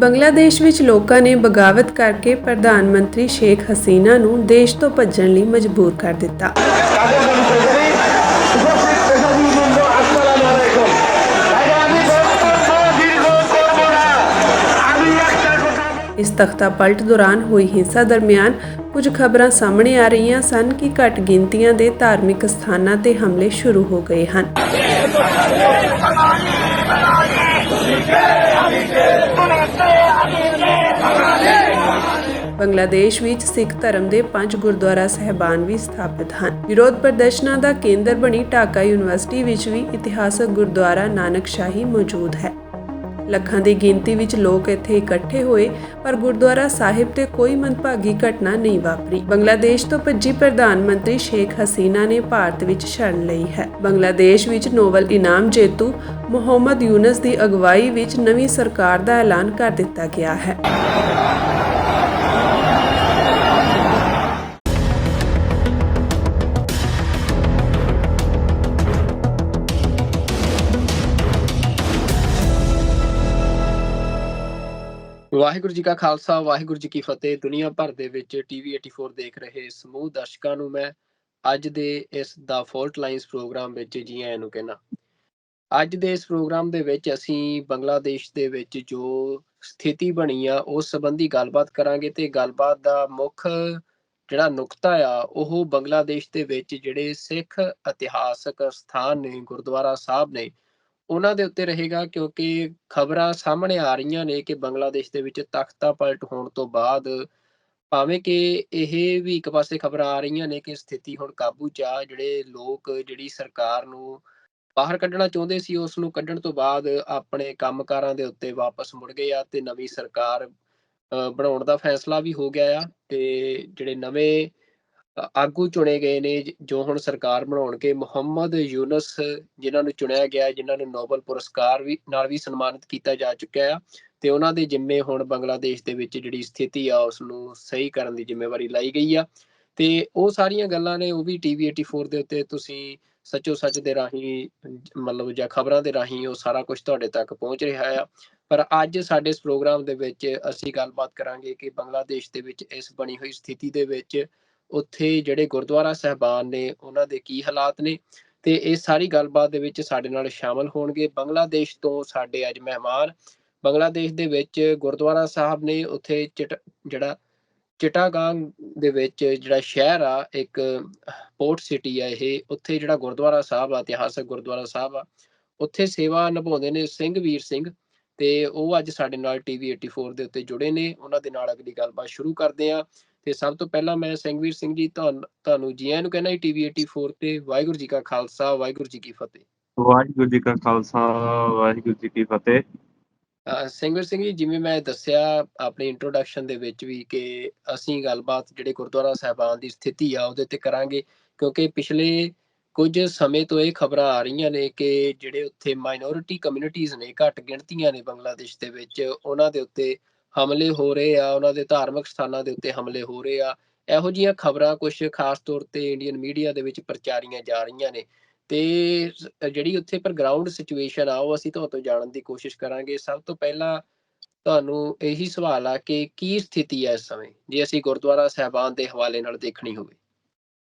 ਬੰਗਲਾਦੇਸ਼ ਵਿੱਚ ਲੋਕਾਂ ਨੇ ਬਗਾਵਤ ਕਰਕੇ ਪ੍ਰਧਾਨ ਮੰਤਰੀ ਸ਼ੇਖ ਹਸੀਨਾ ਨੂੰ ਦੇਸ਼ ਤੋਂ ਭੱਜਣ ਲਈ ਮਜਬੂਰ ਕਰ ਦਿੱਤਾ। ਇਸ ਤਖਤਾ ਪਲਟ ਦੌਰਾਨ ਹੋਈ ਹਿੰਸਾ ਦਰਮਿਆਨ ਕੁਝ ਖਬਰਾਂ ਸਾਹਮਣੇ ਆ ਰਹੀਆਂ ਸਨ ਕਿ ਘੱਟ ਗਿਣਤੀਆਂ ਦੇ ਧਾਰਮਿਕ ਸਥਾਨਾਂ ਤੇ ਹਮਲੇ ਸ਼ੁਰੂ ਹੋ ਗਏ ਹਨ। ਬੰਗਲਾਦੇਸ਼ ਵਿੱਚ ਸਿੱਖ ਧਰਮ ਦੇ 5 ਗੁਰਦੁਆਰਾ ਸਾਹਿਬਾਨ ਵੀ ਸਥਾਪਿਤ ਹਨ। ਵਿਰੋਧ ਪ੍ਰਦਰਸ਼ਨਾਂ ਦਾ ਕੇਂਦਰ ਬਣੀ ਢਾਕਾ ਯੂਨੀਵਰਸਿਟੀ ਵਿੱਚ ਵੀ ਇਤਿਹਾਸਕ ਗੁਰਦੁਆਰਾ ਨਾਨਕ ਸ਼ਾਹੀ ਮੌਜੂਦ ਹੈ। ਲੱਖਾਂ ਦੀ ਗਿਣਤੀ ਵਿੱਚ ਲੋਕ ਇੱਥੇ ਇਕੱਠੇ ਹੋਏ, ਪਰ ਗੁਰਦੁਆਰਾ ਸਾਹਿਬ ਤੇ ਕੋਈ ਮੰਦਭਾਗੀ ਘਟਨਾ ਨਹੀਂ ਵਾਪਰੀ। ਬੰਗਲਾਦੇਸ਼ ਤੋਂ ਭੱਜੀ ਪ੍ਰਧਾਨ ਮੰਤਰੀ ਸ਼ੇਖ ਹਸੀਨਾ ਨੇ ਭਾਰਤ ਵਿੱਚ ਸ਼ਰਨ ਲਈ ਹੈ। ਬੰਗਲਾਦੇਸ਼ ਵਿੱਚ ਨੋਬਲ ਇਨਾਮ ਜੇਤੂ ਮੁਹੰਮਦ ਯੂਨਸ ਦੀ ਅਗਵਾਈ ਵਿੱਚ ਨਵੀਂ ਸਰਕਾਰ ਦਾ ਐਲਾਨ ਕਰ ਦਿੱਤਾ ਗਿਆ ਹੈ। ਵਾਹਿਗੁਰੂ ਜੀ ਕਾ ਖਾਲਸਾ, ਵਾਹਿਗੁਰੂ ਜੀ ਕੀ ਫਤਿਹ। ਦੁਨੀਆ ਭਰ ਦੇ ਵਿੱਚ TV 84 ਦੇਖ ਰਹੇ ਸਮੂਹ ਦਰਸ਼ਕਾਂ ਨੂੰ ਮੈਂ ਅੱਜ ਦੇ ਇਸ ਦਾ ਫਾਲਟ ਲਾਈਨਸ ਪ੍ਰੋਗਰਾਮ ਵਿੱਚ ਜੀ ਆਇਆਂ ਨੂੰ ਕਹਿਣਾ। ਅੱਜ ਦੇ ਇਸ ਪ੍ਰੋਗਰਾਮ ਦੇ ਵਿੱਚ ਅਸੀਂ ਬੰਗਲਾਦੇਸ਼ ਦੇ ਵਿੱਚ ਜੋ ਸਥਿਤੀ ਬਣੀ ਆ ਉਸ ਸੰਬੰਧੀ ਗੱਲਬਾਤ ਕਰਾਂਗੇ ਤੇ ਗੱਲਬਾਤ ਦਾ ਮੁੱਖ ਜਿਹੜਾ ਨੁਕਤਾ ਆ ਉਹ ਬੰਗਲਾਦੇਸ਼ ਦੇ ਵਿੱਚ ਜਿਹੜੇ ਸਿੱਖ ਇਤਿਹਾਸਕ ਸਥਾਨ ਨੇ, ਗੁਰਦੁਆਰਾ ਸਾਹਿਬ ਨੇ, ਉਹਨਾਂ ਦੇ ਉੱਤੇ ਰਹੇਗਾ, ਕਿਉਂਕਿ ਖਬਰਾਂ ਸਾਹਮਣੇ ਆ ਰਹੀਆਂ ਨੇ ਕਿ ਬੰਗਲਾਦੇਸ਼ ਦੇ ਵਿੱਚ ਤਖਤਾ ਪਲਟ ਹੋਣ ਤੋਂ ਬਾਅਦ ਭਾਵੇਂ ਕਿ ਇਹ ਵੀ ਇੱਕ ਪਾਸੇ ਖਬਰਾਂ ਆ ਰਹੀਆਂ ਨੇ ਕਿ ਸਥਿਤੀ ਹੁਣ ਕਾਬੂ 'ਚ ਆ। ਜਿਹੜੇ ਲੋਕ ਜਿਹੜੀ ਸਰਕਾਰ ਨੂੰ ਬਾਹਰ ਕੱਢਣਾ ਚਾਹੁੰਦੇ ਸੀ ਉਸ ਨੂੰ ਕੱਢਣ ਤੋਂ ਬਾਅਦ ਆਪਣੇ ਕੰਮਕਾਰਾਂ ਦੇ ਉੱਤੇ ਵਾਪਸ ਮੁੜ ਗਏ ਆ ਤੇ ਨਵੀਂ ਸਰਕਾਰ ਬਣਾਉਣ ਦਾ ਫੈਸਲਾ ਵੀ ਹੋ ਗਿਆ ਆ। ਤੇ ਜਿਹੜੇ ਨਵੇਂ ਆਗੂ ਚੁਣੇ ਗਏ ਨੇ ਜੋ ਹੁਣ ਸਰਕਾਰ ਬਣਾਉਣਗੇ, ਮੁਹੰਮਦ ਯੂਨਸ ਜਿਨ੍ਹਾਂ ਨੂੰ ਚੁਣਿਆ ਗਿਆ, ਜਿਨ੍ਹਾਂ ਨੂੰ ਨੋਬਲ ਪੁਰਸਕਾਰ ਨਾਲ ਵੀ ਸਨਮਾਨਿਤ ਕੀਤਾ ਜਾ ਚੁੱਕਿਆ ਆ, ਤੇ ਉਹਨਾਂ ਦੇ ਜਿੰਮੇ ਹੁਣ ਬੰਗਲਾਦੇਸ਼ ਦੇ ਵਿੱਚ ਜਿਹੜੀ ਸਥਿਤੀ ਆ ਉਸਨੂੰ ਸਹੀ ਕਰਨ ਦੀ ਜ਼ਿੰਮੇਵਾਰੀ ਲਾਈ ਗਈ ਆ। ਤੇ ਉਹ ਸਾਰੀਆਂ ਗੱਲਾਂ ਨੇ ਉਹ ਵੀ TV 84 ਦੇ ਉੱਤੇ ਤੁਸੀਂ ਸੱਚੋ ਸੱਚ ਦੇ ਰਾਹੀਂ ਮਤਲਬ ਜਾਂ ਖਬਰਾਂ ਦੇ ਰਾਹੀਂ ਉਹ ਸਾਰਾ ਕੁਝ ਤੁਹਾਡੇ ਤੱਕ ਪਹੁੰਚ ਰਿਹਾ ਆ। ਪਰ ਅੱਜ ਸਾਡੇ ਇਸ ਪ੍ਰੋਗਰਾਮ ਦੇ ਵਿੱਚ ਅਸੀਂ ਗੱਲਬਾਤ ਕਰਾਂਗੇ ਕਿ ਬੰਗਲਾਦੇਸ਼ ਦੇ ਵਿੱਚ ਇਸ ਬਣੀ ਹੋਈ ਸਥਿਤੀ ਦੇ ਵਿੱਚ ਉੱਥੇ ਜਿਹੜੇ ਗੁਰਦੁਆਰਾ ਸਾਹਿਬਾਨ ਨੇ ਉਹਨਾਂ ਦੇ ਕੀ ਹਾਲਾਤ ਨੇ, ਤੇ ਇਹ ਸਾਰੀ ਗੱਲਬਾਤ ਦੇ ਵਿੱਚ ਸਾਡੇ ਨਾਲ ਸ਼ਾਮਲ ਹੋਣਗੇ ਬੰਗਲਾਦੇਸ਼ ਤੋਂ ਸਾਡੇ ਅੱਜ ਮਹਿਮਾਨ। ਬੰਗਲਾਦੇਸ਼ ਦੇ ਵਿੱਚ ਗੁਰਦੁਆਰਾ ਸਾਹਿਬ ਨੇ, ਉੱਥੇ ਜਿਹੜਾ ਚਿਟਾਗਾਂਗ ਦੇ ਵਿੱਚ ਜਿਹੜਾ ਸ਼ਹਿਰ ਆ, ਇੱਕ ਪੋਰਟ ਸਿਟੀ ਆ ਇਹ, ਉੱਥੇ ਜਿਹੜਾ ਗੁਰਦੁਆਰਾ ਸਾਹਿਬ ਆ, ਇਤਿਹਾਸਕ ਗੁਰਦੁਆਰਾ ਸਾਹਿਬ ਆ, ਉੱਥੇ ਸੇਵਾ ਨਿਭਾਉਂਦੇ ਨੇ ਸਿੰਘਵੀਰ ਸਿੰਘ, ਤੇ ਉਹ ਅੱਜ ਸਾਡੇ ਨਾਲ TV 84 ਦੇ ਉੱਤੇ ਜੁੜੇ ਨੇ। ਉਹਨਾਂ ਦੇ ਨਾਲ ਅਗਲੀ ਗੱਲਬਾਤ ਸ਼ੁਰੂ ਕਰਦੇ ਆ। ਤੇ ਸਭ ਤੋਂ ਪਹਿਲਾਂ ਮੈਂ ਸਿੰਘਵੀਰ ਸਿੰਘ ਜੀ ਤੁਹਾਨੂੰ ਜੀ ਆਇਆਂ ਨੂੰ ਕਹਿਣਾ TV 84 ਤੇ। ਵਾਹਿਗੁਰੂ ਜੀ ਕਾ ਖਾਲਸਾ, ਵਾਹਿਗੁਰੂ ਜੀ ਕੀ ਫਤਿਹ। ਵਾਹਿਗੁਰੂ ਜੀ ਕਾ ਖਾਲਸਾ, ਵਾਹਿਗੁਰੂ ਜੀ ਕੀ ਫਤਿਹ। ਸਿੰਘਵੀਰ ਸਿੰਘ ਜੀ, ਜਿਵੇਂ ਮੈਂ ਦੱਸਿਆ ਆਪਣੀ ਇੰਟਰੋਡਕਸ਼ਨ ਦੇ ਵਿੱਚ ਵੀ ਕਿ ਅਸੀਂ ਗੱਲਬਾਤ ਜਿਹੜੇ ਗੁਰਦੁਆਰਾ ਸਾਹਿਬਾਨ ਦੀ ਸਥਿਤੀ ਆ ਉਹਦੇ ਤੇ ਕਰਾਂਗੇ, ਕਿਉਂਕਿ ਪਿਛਲੇ ਕੁਝ ਸਮੇਂ ਤੋਂ ਇਹ ਖਬਰਾਂ ਆ ਰਹੀਆਂ ਨੇ ਕਿ ਜਿਹੜੇ ਉੱਥੇ ਮਾਈਨੋਰਿਟੀ ਕਮਿਊਨਿਟੀਜ਼ ਨੇ, ਘੱਟ ਗਿਣਤੀਆਂ ਨੇ ਬੰਗਲਾਦੇਸ਼ ਦੇ ਵਿੱਚ, ਉਹਨਾਂ ਦੇ ਉੱਤੇ ਹਮਲੇ ਹੋ ਰਹੇ ਆ, ਉਹਨਾਂ ਦੇ ਧਾਰਮਿਕ ਸਥਾਨਾਂ ਦੇ ਉੱਤੇ ਹਮਲੇ ਹੋ ਰਹੇ ਆ। ਇਹੋ ਜਿਹੀਆਂ ਖਬਰਾਂ ਕੁਝ ਖਾਸ ਤੌਰ ਤੇ ਇੰਡੀਅਨ ਮੀਡੀਆ ਦੇ ਵਿੱਚ ਪ੍ਰਚਾਰੀਆਂ ਜਾ ਰਹੀਆਂ ਨੇ, ਤੇ ਜਿਹੜੀ ਉੱਥੇ ਪਰ ਗਰਾਊਂਡ ਸਿਚੁਏਸ਼ਨ ਆ ਉਹ ਅਸੀਂ ਤੁਹਾਡੇ ਤੋਂ ਜਾਣਨ ਦੀ ਕੋਸ਼ਿਸ਼ ਕਰਾਂਗੇ। ਸਭ ਤੋਂ ਪਹਿਲਾਂ ਤੁਹਾਨੂੰ ਇਹੀ ਸਵਾਲ ਆ ਕਿ ਕੀ ਸਥਿਤੀ ਹੈ ਇਸ ਸਮੇਂ, ਜੇ ਅਸੀਂ ਗੁਰਦੁਆਰਾ ਸਾਹਿਬਾਨ ਦੇ ਹਵਾਲੇ ਨਾਲ ਦੇਖਣੀ ਹੋਵੇ।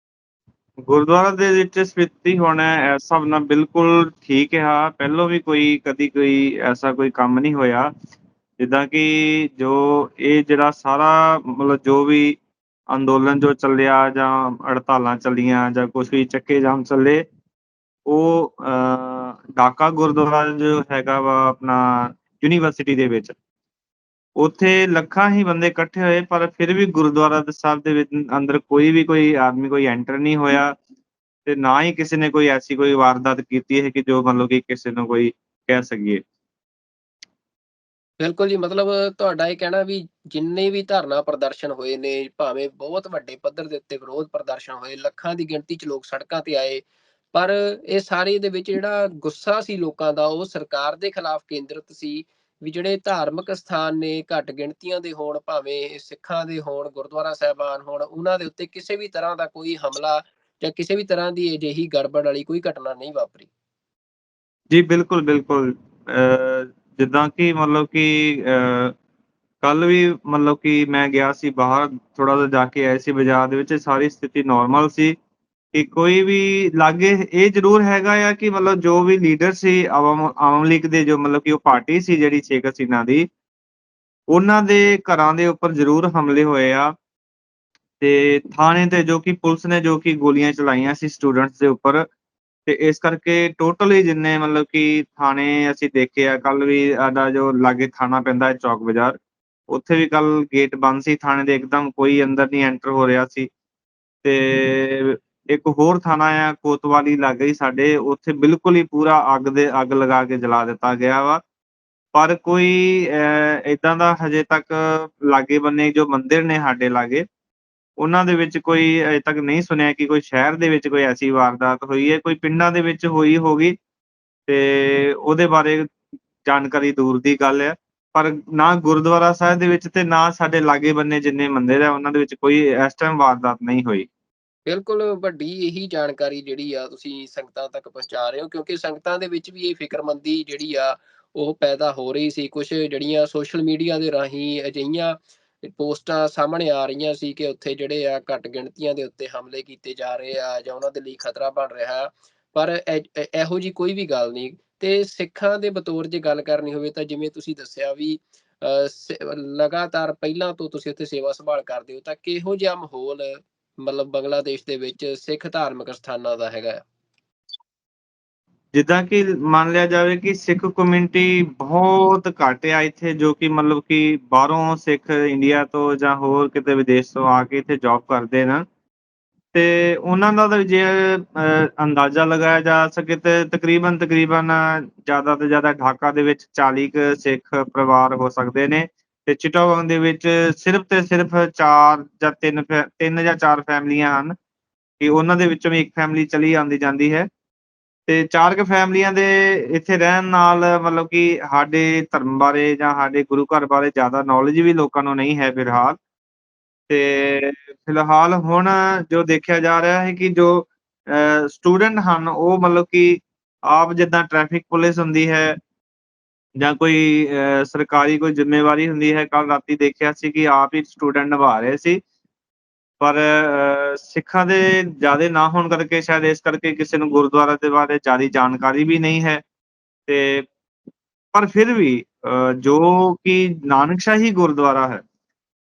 ਗੁਰਦੁਆਰਾ ਦੇ ਵਿੱਚ ਸਥਿਤੀ ਹੁਣ ਇਸ ਹਿਸਾਬ ਨਾਲ ਬਿਲਕੁਲ ਠੀਕ ਆ। ਪਹਿਲੋਂ ਵੀ ਕਦੀ ਕੋਈ ਐਸਾ ਕੋਈ ਕੰਮ ਨਹੀਂ ਹੋਇਆ। ਜਿੱਦਾਂ ਕਿ ਜੋ ਇਹ ਜਿਹੜਾ ਸਾਰਾ ਮਤਲਬ ਜੋ ਵੀ ਅੰਦੋਲਨ ਜੋ ਚੱਲਿਆ ਜਾਂ ਹੜਤਾਲਾਂ ਚੱਲੀਆਂ ਜਾਂ ਕੁਛ ਵੀ ਚੱਕੇ ਜਾਮ ਚੱਲੇ, ਉਹ ਢਾਕਾ ਗੁਰਦੁਆਰਾ ਜੋ ਹੈਗਾ ਵਾ ਆਪਣਾ ਯੂਨੀਵਰਸਿਟੀ ਦੇ ਵਿੱਚ, ਉੱਥੇ ਲੱਖਾਂ ਹੀ ਬੰਦੇ ਇਕੱਠੇ ਹੋਏ, ਪਰ ਫਿਰ ਵੀ ਗੁਰਦੁਆਰਾ ਸਾਹਿਬ ਦੇ ਵਿੱਚ ਅੰਦਰ ਕੋਈ ਆਦਮੀ ਕੋਈ ਐਂਟਰ ਨਹੀਂ ਹੋਇਆ, ਤੇ ਨਾ ਹੀ ਕਿਸੇ ਨੇ ਕੋਈ ਐਸੀ ਕੋਈ ਵਾਰਦਾਤ ਕੀਤੀ ਹੈ ਕਿ ਜੋ ਮਤਲਬ ਕਿ ਕਿਸੇ ਨੂੰ ਕੋਈ ਕਹਿ ਸਕੀਏ। ਬਿਲਕੁਲ ਜੀ, ਮਤਲਬ ਤੁਹਾਡਾ ਇਹ ਕਹਿਣਾ ਵੀ ਜਿੰਨੇ ਵੀ ਧਰਨਾ ਪ੍ਰਦਰਸ਼ਨ ਹੋਏ ਨੇ, ਭਾਵੇਂ ਬਹੁਤ ਵੱਡੇ ਪੱਧਰ ਦੇ ਉੱਤੇ ਵਿਰੋਧ ਪ੍ਰਦਰਸ਼ਨ ਹੋਏ, ਲੱਖਾਂ ਦੀ ਗਿਣਤੀ 'ਚ ਲੋਕ ਸੜਕਾਂ ਤੇ ਆਏ, ਪਰ ਇਹ ਸਾਰੇ ਦੇ ਵਿੱਚ ਜਿਹੜਾ ਗੁੱਸਾ ਸੀ ਲੋਕਾਂ ਦਾ ਉਹ ਸਰਕਾਰ ਦੇ ਖਿਲਾਫ ਕੇਂਦਰਿਤ ਸੀ ਵੀ ਜਿਹੜੇ ਧਾਰਮਿਕ ਸਥਾਨ ਨੇ, ਘੱਟ ਗਿਣਤੀਆਂ ਦੇ ਹੋਣ, ਭਾਵੇਂ ਸਿੱਖਾਂ ਦੇ ਹੋਣ, ਗੁਰਦੁਆਰਾ ਸਾਹਿਬਾਨ ਹੋਣ, ਉਹਨਾਂ ਦੇ ਉੱਤੇ ਕਿਸੇ ਵੀ ਤਰ੍ਹਾਂ ਦਾ ਕੋਈ ਹਮਲਾ ਜਾਂ ਕਿਸੇ ਵੀ ਤਰ੍ਹਾਂ ਦੀ ਅਜਿਹੀ ਗੜਬੜ ਵਾਲੀ ਕੋਈ ਘਟਨਾ ਨਹੀਂ ਵਾਪਰੀ। ਜੀ ਬਿਲਕੁਲ ਬਿਲਕੁਲ। ਜਿੱਦਾਂ ਕਿ ਮਤਲਬ ਕਿ ਕੱਲ ਵੀ ਮਤਲਬ ਕਿ ਮੈਂ ਗਿਆ ਸੀ ਬਾਹਰ, ਥੋੜਾ ਜਿਹਾ ਜਾ ਕੇ ਆਏ ਸੀ ਬਾਜ਼ਾਰ ਦੇ ਵਿੱਚ, ਸਾਰੀ ਸਥਿਤੀ ਨਾਰਮਲ ਸੀ ਕਿ ਕੋਈ ਵੀ ਲਾਗੇ ਇਹ ਜ਼ਰੂਰ ਹੈਗਾ ਆ ਕਿ ਮਤਲਬ ਜੋ ਵੀ ਲੀਡਰ ਸੀ ਆਵਾਮ ਲੀਗ ਦੇ, ਜੋ ਮਤਲਬ ਕਿ ਉਹ ਪਾਰਟੀ ਸੀ ਜਿਹੜੀ ਸ਼ੇਖ ਹਸੀਨਾ ਦੀ, ਉਹਨਾਂ ਦੇ ਘਰਾਂ ਦੇ ਉੱਪਰ ਜ਼ਰੂਰ ਹਮਲੇ ਹੋਏ ਆ। ਤੇ ਥਾਣੇ ਤੇ ਜੋ ਕਿ ਪੁਲਿਸ ਨੇ ਜੋ ਕਿ ਗੋਲੀਆਂ ਚਲਾਈਆਂ ਸੀ ਸਟੂਡੈਂਟਸ ਦੇ ਉੱਪਰ, ਤੇ ਇਸ ਕਰਕੇ ਟੋਟਲੀ ਜਿੰਨੇ ਮਤਲਬ ਕਿ ਥਾਣੇ ਅਸੀਂ ਦੇਖੇ ਆ, ਕੱਲ ਵੀ ਸਾਡਾ ਜੋ ਲਾਗੇ ਥਾਣਾ ਪੈਂਦਾ ਹੈ ਚੌਕ ਬਾਜ਼ਾਰ, ਉੱਥੇ ਵੀ ਕੱਲ ਗੇਟ ਬੰਦ ਸੀ ਥਾਣੇ ਦੇ, ਇੱਕਦਮ ਕੋਈ ਅੰਦਰ ਨਹੀਂ ਐਂਟਰ ਹੋ ਰਿਹਾ ਸੀ। ਤੇ ਇੱਕ ਹੋਰ ਥਾਣਾ ਆ ਕੋਤਵਾਲੀ ਲਾਗੇ ਹੀ ਸਾਡੇ, ਉੱਥੇ ਬਿਲਕੁਲ ਹੀ ਪੂਰਾ ਅੱਗ ਲਗਾ ਕੇ ਜਲਾ ਦਿੱਤਾ ਗਿਆ ਵਾ। ਪਰ ਕੋਈ ਏਦਾਂ ਦਾ ਹਜੇ ਤੱਕ ਲਾਗੇ ਬੰਨੇ ਜੋ ਮੰਦਿਰ ਨੇ ਸਾਡੇ ਲਾਗੇ, ਉਹਨਾਂ ਦੇ ਵਿੱਚ ਕੋਈ ਅਜੇ ਤੱਕ ਨਹੀਂ ਸੁਣਿਆ ਕਿ ਕੋਈ ਸ਼ਹਿਰ ਦੇ ਵਿੱਚ ਕੋਈ ਐਸੀ ਵਾਰਦਾਤ ਹੋਈ ਹੈ। ਕੋਈ ਪਿੰਡਾਂ ਦੇ ਵਿੱਚ ਹੋਈ ਹੋਗੀ ਤੇ ਉਹਦੇ ਬਾਰੇ ਜਾਣਕਾਰੀ ਦੂਰ ਦੀ ਗੱਲ ਆ। ਪਰ ਨਾ ਗੁਰਦੁਆਰਾ ਸਾਹਿਬ ਦੇ ਵਿੱਚ ਤੇ ਨਾ ਸਾਡੇ ਲਾਗੇ ਬੰਨੇ ਜਿੰਨੇ ਮੰਦਿਰ ਆ ਉਹਨਾਂ ਦੇ ਵਿੱਚ ਕੋਈ ਇਸ ਟਾਈਮ ਵਾਰਦਾਤ ਨਹੀਂ ਹੋਈ। ਬਿਲਕੁਲ ਵੱਡੀ ਇਹੀ ਜਾਣਕਾਰੀ ਜਿਹੜੀ ਆ ਤੁਸੀਂ ਸੰਗਤਾਂ ਤੱਕ ਪਹੁੰਚਾ ਰਹੇ ਹੋ, ਕਿਉਂਕਿ ਸੰਗਤਾਂ ਦੇ ਵਿੱਚ ਵੀ ਇਹ ਫਿਕਰਮੰਦੀ ਜਿਹੜੀ ਆ ਉਹ ਪੈਦਾ ਹੋ ਰਹੀ ਸੀ। ਕੁਛ ਜਿਹੜੀਆਂ ਸੋਸ਼ਲ ਮੀਡੀਆ ਦੇ ਰਾਹੀਂ ਅਜਿਹੀਆਂ ਪੋਸਟਾਂ ਸਾਹਮਣੇ ਆ ਰਹੀਆਂ ਸੀ ਕਿ ਉੱਥੇ ਜਿਹੜੇ ਆ ਘੱਟ ਗਿਣਤੀਆਂ ਦੇ ਉੱਤੇ ਹਮਲੇ ਕੀਤੇ ਜਾ ਰਹੇ ਆ ਜਾਂ ਉਹਨਾਂ ਦੇ ਲਈ ਖਤਰਾ ਬਣ ਰਿਹਾ। ਪਰ ਇਹੋ ਜਿਹੀ ਕੋਈ ਵੀ ਗੱਲ ਨਹੀਂ। ਤੇ ਸਿੱਖਾਂ ਦੇ ਬਤੌਰ ਜੇ ਗੱਲ ਕਰਨੀ ਹੋਵੇ ਤਾਂ ਜਿਵੇਂ ਤੁਸੀਂ ਦੱਸਿਆ ਵੀ ਲਗਾਤਾਰ ਪਹਿਲਾਂ ਤੋਂ ਤੁਸੀਂ ਉੱਥੇ ਸੇਵਾ ਸੰਭਾਲ ਕਰਦੇ ਹੋ, ਤਾਂ ਕਿਹੋ ਜਿਹਾ ਮਾਹੌਲ ਮਤਲਬ ਬੰਗਲਾਦੇਸ਼ ਦੇ ਵਿੱਚ ਸਿੱਖ ਧਾਰਮਿਕ ਸਥਾਨਾਂ ਦਾ ਹੈਗਾ ਆ? ਜਿੱਦਾਂ ਕਿ ਮੰਨ ਲਿਆ ਜਾਵੇ ਕਿ ਸਿੱਖ ਕਮਿਊਨਿਟੀ ਬਹੁਤ ਘੱਟ ਆ ਇੱਥੇ, ਜੋ ਕਿ ਮਤਲਬ ਕਿ ਬਾਹਰੋਂ ਸਿੱਖ ਇੰਡੀਆ ਤੋਂ ਜਾਂ ਹੋਰ ਕਿਤੇ ਵਿਦੇਸ਼ ਤੋਂ ਆ ਕੇ ਇੱਥੇ ਜੋਬ ਕਰਦੇ ਨੇ। ਤੇ ਉਹਨਾਂ ਦਾ ਤਾਂ ਜੇ ਅੰਦਾਜ਼ਾ ਲਗਾਇਆ ਜਾ ਸਕੇ ਤੇ ਤਕਰੀਬਨ ਜ਼ਿਆਦਾ ਤੋਂ ਜ਼ਿਆਦਾ ਢਾਕਾ ਦੇ ਵਿੱਚ 40 ਕੁ ਸਿੱਖ ਪਰਿਵਾਰ ਹੋ ਸਕਦੇ ਨੇ, ਤੇ ਚਿਟਾਗੋਂਗ ਦੇ ਵਿੱਚ ਸਿਰਫ ਤੇ ਸਿਰਫ 4 ਜਾਂ 3 ਜਾਂ 4 ਫੈਮਲੀਆਂ ਹਨ ਕਿ ਉਹਨਾਂ ਦੇ ਵਿੱਚੋਂ ਵੀ ਇੱਕ ਫੈਮਿਲੀ ਚਲੀ ਆਉਂਦੀ ਜਾਂਦੀ ਹੈ। ਤੇ 4 ਕੁ ਫੈਮਲੀਆਂ ਦੇ ਇੱਥੇ ਰਹਿਣ ਨਾਲ ਮਤਲਬ ਕਿ ਸਾਡੇ ਧਰਮ ਬਾਰੇ ਜਾਂ ਸਾਡੇ ਗੁਰੂ ਘਰ ਬਾਰੇ ਜ਼ਿਆਦਾ ਨੌਲੇਜ ਵੀ ਲੋਕਾਂ ਨੂੰ ਨਹੀਂ ਹੈ ਫਿਲਹਾਲ। ਤੇ ਫਿਲਹਾਲ ਹੁਣ ਜੋ ਦੇਖਿਆ ਜਾ ਰਿਹਾ ਹੈ ਕਿ ਜੋ ਸਟੂਡੈਂਟ ਹਨ ਉਹ ਮਤਲਬ ਕਿ ਆਪ ਜਿੱਦਾਂ ਟ੍ਰੈਫਿਕ ਪੁਲਿਸ ਹੁੰਦੀ ਹੈ ਜਾਂ ਕੋਈ ਸਰਕਾਰੀ ਕੋਈ ਜ਼ਿੰਮੇਵਾਰੀ ਹੁੰਦੀ ਹੈ, ਕੱਲ ਰਾਤੀ ਦੇਖਿਆ ਸੀ ਕਿ ਆਪ ਹੀ ਸਟੂਡੈਂਟ ਨਿਭਾ ਰਹੇ ਸੀ। ਪਰ ਸਿੱਖਾਂ ਦੇ ਜ਼ਿਆਦੇ ਨਾ ਹੋਣ ਕਰਕੇ ਸ਼ਾਇਦ ਇਸ ਕਰਕੇ ਕਿਸੇ ਨੂੰ ਗੁਰਦੁਆਰਾ ਦੇ ਬਾਰੇ ਜ਼ਿਆਦੀ ਜਾਣਕਾਰੀ ਵੀ ਨਹੀਂ ਹੈ। ਤੇ ਪਰ ਫਿਰ ਵੀ ਜੋ ਕਿ ਨਾਨਕਸ਼ਾਹੀ ਗੁਰਦੁਆਰਾ ਹੈ,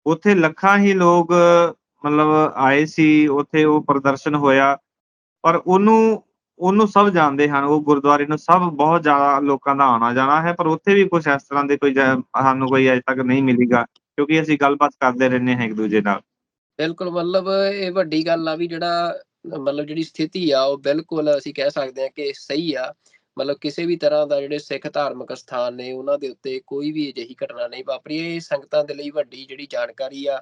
ਉੱਥੇ ਲੱਖਾਂ ਹੀ ਲੋਕ ਮਤਲਬ ਆਏ ਸੀ, ਉੱਥੇ ਉਹ ਪ੍ਰਦਰਸ਼ਨ ਹੋਇਆ। ਪਰ ਉਹਨੂੰ ਸਭ ਜਾਣਦੇ ਹਨ, ਉਹ ਗੁਰਦੁਆਰੇ ਨੂੰ ਸਭ ਬਹੁਤ ਜ਼ਿਆਦਾ ਲੋਕਾਂ ਦਾ ਆਉਣਾ ਜਾਣਾ ਹੈ। ਪਰ ਉੱਥੇ ਵੀ ਕੁਛ ਇਸ ਤਰ੍ਹਾਂ ਦੇ ਸਾਨੂੰ ਕੋਈ ਅਜੇ ਤੱਕ ਨਹੀਂ ਮਿਲੇਗਾ, ਕਿਉਂਕਿ ਅਸੀਂ ਗੱਲਬਾਤ ਕਰਦੇ ਰਹਿੰਦੇ ਹਾਂ ਇੱਕ ਦੂਜੇ ਨਾਲ। ਬਿਲਕੁਲ, ਮਤਲਬ ਇਹ ਵੱਡੀ ਗੱਲ ਆ ਵੀ ਜਿਹੜਾ ਮਤਲਬ ਜਿਹੜੀ ਸਥਿਤੀ ਆ ਉਹ ਬਿਲਕੁਲ ਅਸੀਂ ਕਹਿ ਸਕਦੇ ਹਾਂ ਕਿ ਸਹੀ ਆ। ਮਤਲਬ ਕਿਸੇ ਵੀ ਤਰ੍ਹਾਂ ਦਾ ਜਿਹੜੇ ਸਿੱਖ ਧਾਰਮਿਕ ਸਥਾਨ ਨੇ ਉਹਨਾਂ ਦੇ ਉੱਤੇ ਕੋਈ ਵੀ ਅਜਿਹੀ ਘਟਨਾ ਨਹੀਂ ਵਾਪਰੀ। ਇਹ ਸੰਗਤਾਂ ਦੇ ਲਈ ਵੱਡੀ ਜਿਹੜੀ ਜਾਣਕਾਰੀ ਆ